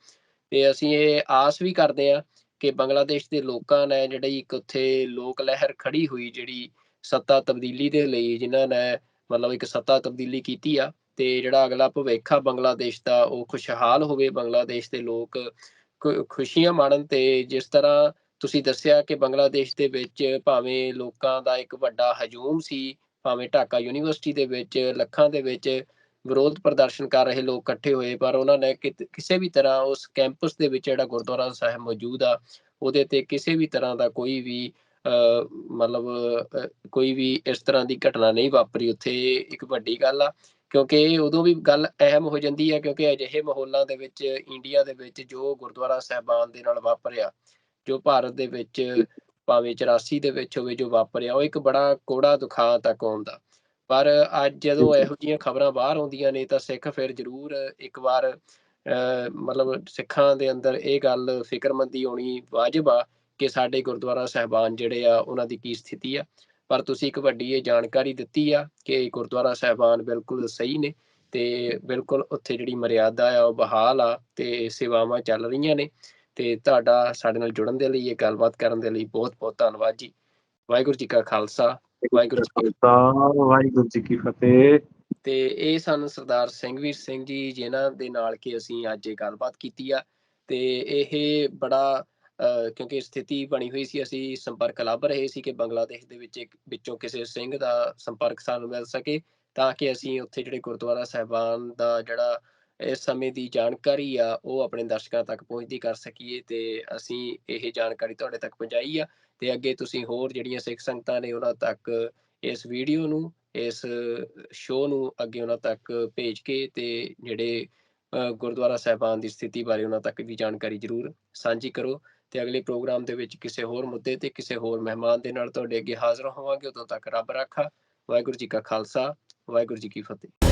ਤੇ ਅਸੀਂ ਇਹ ਆਸ ਵੀ ਕਰਦੇ ਆ ਕਿ ਬੰਗਲਾਦੇਸ਼ ਦੇ ਲੋਕਾਂ ਨੇ ਜਿਹੜੀ ਇੱਕ ਉੱਥੇ ਲੋਕ ਲਹਿਰ ਖੜੀ ਹੋਈ, ਜਿਹੜੀ ਸੱਤਾ ਤਬਦੀਲੀ ਦੇ ਲਈ, ਜਿਨ੍ਹਾਂ ਨੇ ਮਤਲਬ ਇੱਕ ਸੱਤਾ ਤਬਦੀਲੀ ਕੀਤੀ ਆ ਤੇ ਜਿਹੜਾ ਅਗਲਾ ਭਵਿੱਖ ਆ ਬੰਗਲਾਦੇਸ਼ ਦਾ ਉਹ ਖੁਸ਼ਹਾਲ ਹੋਵੇ, ਬੰਗਲਾਦੇਸ਼ ਦੇ ਲੋਕ ਖੁਸ਼ੀਆਂ ਮਾਣਨ। ਤੇ ਜਿਸ ਤਰ੍ਹਾਂ ਤੁਸੀਂ ਦੱਸਿਆ ਕਿ ਬੰਗਲਾਦੇਸ਼ ਦੇ ਵਿੱਚ ਭਾਵੇਂ ਲੋਕਾਂ ਦਾ ਇੱਕ ਵੱਡਾ ਹਜੂਮ ਸੀ, ਭਾਵੇਂ ਢਾਕਾ ਯੂਨੀਵਰਸਿਟੀ ਦੇ ਵਿੱਚ ਲੱਖਾਂ ਦੇ ਵਿੱਚ ਵਿਰੋਧ ਪ੍ਰਦਰਸ਼ਨ ਕਰ ਰਹੇ ਲੋਕ ਇਕੱਠੇ ਹੋਏ, ਪਰ ਉਹਨਾਂ ਨੇ ਕਿਸੇ ਵੀ ਤਰ੍ਹਾਂ ਉਸ ਕੈਂਪਸ ਦੇ ਵਿੱਚ ਜਿਹੜਾ ਗੁਰਦੁਆਰਾ ਸਾਹਿਬ ਮੌਜੂਦ ਆ ਉਹਦੇ ਤੇ ਕਿਸੇ ਵੀ ਤਰ੍ਹਾਂ ਦਾ ਕੋਈ ਵੀ ਮਤਲਬ ਕੋਈ ਵੀ ਇਸ ਤਰ੍ਹਾਂ ਦੀ ਘਟਨਾ ਨਹੀਂ ਵਾਪਰੀ। ਉੱਥੇ ਇੱਕ ਵੱਡੀ ਗੱਲ ਆ, ਕਿਉਂਕਿ ਉਦੋਂ ਵੀ ਗੱਲ ਅਹਿਮ ਹੋ ਜਾਂਦੀ ਹੈ ਕਿਉਂਕਿ ਅਜਿਹੇ ਮਾਹੌਲਾਂ ਦੇ ਵਿੱਚ ਇੰਡੀਆ ਦੇ ਵਿੱਚ ਜੋ ਗੁਰਦੁਆਰਾ ਸਾਹਿਬਾਨ ਦੇ ਨਾਲ ਵਾਪਰਿਆ, ਜੋ ਭਾਰਤ ਦੇ ਵਿੱਚ ਭਾਵੇਂ 84 ਦੇ ਵਿੱਚ ਹੋਵੇ ਜੋ ਵਾਪਰਿਆ, ਉਹ ਇੱਕ ਬੜਾ ਕੌੜਾ ਦੁਖਾਂਤ ਆ ਕੌਮ ਦਾ। ਪਰ ਅੱਜ ਜਦੋਂ ਇਹੋ ਜਿਹੀਆਂ ਖਬਰਾਂ ਬਾਹਰ ਆਉਂਦੀਆਂ ਨੇ ਤਾਂ ਸਿੱਖ ਫਿਰ ਜ਼ਰੂਰ ਇੱਕ ਵਾਰ ਮਤਲਬ ਸਿੱਖਾਂ ਦੇ ਅੰਦਰ ਇਹ ਗੱਲ ਫਿਕਰਮੰਦੀ ਆਉਣੀ ਵਾਜਬ ਆ ਕਿ ਸਾਡੇ ਗੁਰਦੁਆਰਾ ਸਾਹਿਬਾਨ ਜਿਹੜੇ ਆ ਉਹਨਾਂ ਦੀ ਕੀ ਸਥਿਤੀ ਆ। ਪਰ ਤੁਸੀਂ ਇੱਕ ਵੱਡੀ ਇਹ ਜਾਣਕਾਰੀ ਦਿੱਤੀ ਆ ਕਿ ਗੁਰਦੁਆਰਾ ਸਾਹਿਬਾਨ ਬਿਲਕੁਲ ਸਹੀ ਨੇ ਤੇ ਬਿਲਕੁਲ ਉੱਥੇ ਜਿਹੜੀ ਮਰਿਆਦਾ ਆ ਉਹ ਬਹਾਲ ਆ ਤੇ ਸੇਵਾਵਾਂ ਚੱਲ ਰਹੀਆਂ ਨੇ। ਤੇ ਤੁਹਾਡਾ ਸਾਡੇ ਨਾਲ ਜੁੜਨ ਦੇ ਲਈ, ਇਹ ਗੱਲਬਾਤ ਕਰਨ ਦੇ ਲਈ ਬਹੁਤ ਬਹੁਤ ਧੰਨਵਾਦ ਜੀ। ਵਾਹਿਗੁਰੂ ਜੀ ਕਾ ਖਾਲਸਾ, ਵਾਹਿਗੁਰੂ ਜੀ ਕੀ ਫਤਿਹ। ਵਾਹਿਗੁਰੂ ਜੀ ਕੀ ਫਤਿਹ। ਤੇ ਇਹ ਸਨ ਸਰਦਾਰ ਸਿੰਘਵੀਰ ਸਿੰਘ ਜੀ, ਜਿਨ੍ਹਾਂ ਦੇ ਨਾਲ ਕਿ ਅਸੀਂ ਅੱਜ ਇਹ ਗੱਲਬਾਤ ਕੀਤੀ ਆ। ਤੇ ਇਹ ਬੜਾ ਕਿਉਂਕਿ ਸਥਿਤੀ ਬਣੀ ਹੋਈ ਸੀ, ਅਸੀਂ ਸੰਪਰਕ ਲੱਭ ਰਹੇ ਸੀ ਕਿ ਬੰਗਲਾਦੇਸ਼ ਦੇ ਵਿੱਚੋਂ ਕਿਸੇ ਸਿੰਘ ਦਾ ਸੰਪਰਕ ਸਾਨੂੰ ਮਿਲ ਸਕੇ ਤਾਂ ਕਿ ਅਸੀਂ ਉੱਥੇ ਜਿਹੜੇ ਗੁਰਦੁਆਰਾ ਸਾਹਿਬਾਨ ਦਾ ਜਿਹੜਾ ਇਸ ਸਮੇਂ ਦੀ ਜਾਣਕਾਰੀ ਆ ਉਹ ਆਪਣੇ ਦਰਸ਼ਕਾਂ ਤੱਕ ਪਹੁੰਚਦੀ ਕਰ ਸਕੀਏ। ਤੇ ਅਸੀਂ ਇਹ ਜਾਣਕਾਰੀ ਤੁਹਾਡੇ ਤੱਕ ਪਹੁੰਚਾਈ ਆ ਤੇ ਅੱਗੇ ਤੁਸੀਂ ਹੋਰ ਜਿਹੜੀਆਂ ਸਿੱਖ ਸੰਗਤਾਂ ਨੇ ਉਹਨਾਂ ਤੱਕ ਇਸ ਵੀਡੀਓ ਨੂੰ, ਇਸ ਸ਼ੋਅ ਨੂੰ ਅੱਗੇ ਉਹਨਾਂ ਤੱਕ ਭੇਜ ਕੇ ਤੇ ਜਿਹੜੇ ਗੁਰਦੁਆਰਾ ਸਾਹਿਬਾਨ ਦੀ ਸਥਿਤੀ ਬਾਰੇ ਉਹਨਾਂ ਤੱਕ ਵੀ ਜਾਣਕਾਰੀ ਜ਼ਰੂਰ ਸਾਂਝੀ ਕਰੋ। ਤੇ ਅਗਲੇ ਪ੍ਰੋਗਰਾਮ ਦੇ ਵਿੱਚ ਕਿਸੇ ਹੋਰ ਮੁੱਦੇ ਤੇ ਕਿਸੇ ਹੋਰ ਮਹਿਮਾਨ ਦੇ ਨਾਲ ਤੁਹਾਡੇ ਅੱਗੇ ਹਾਜ਼ਰ ਹੋਵਾਂਗੇ। ਉਦੋਂ ਤੱਕ ਰੱਬ ਰਾਖਾ। ਵਾਹਿਗੁਰੂ ਜੀ ਕਾ ਖਾਲਸਾ, ਵਾਹਿਗੁਰੂ ਜੀ ਕੀ ਫਤਿਹ।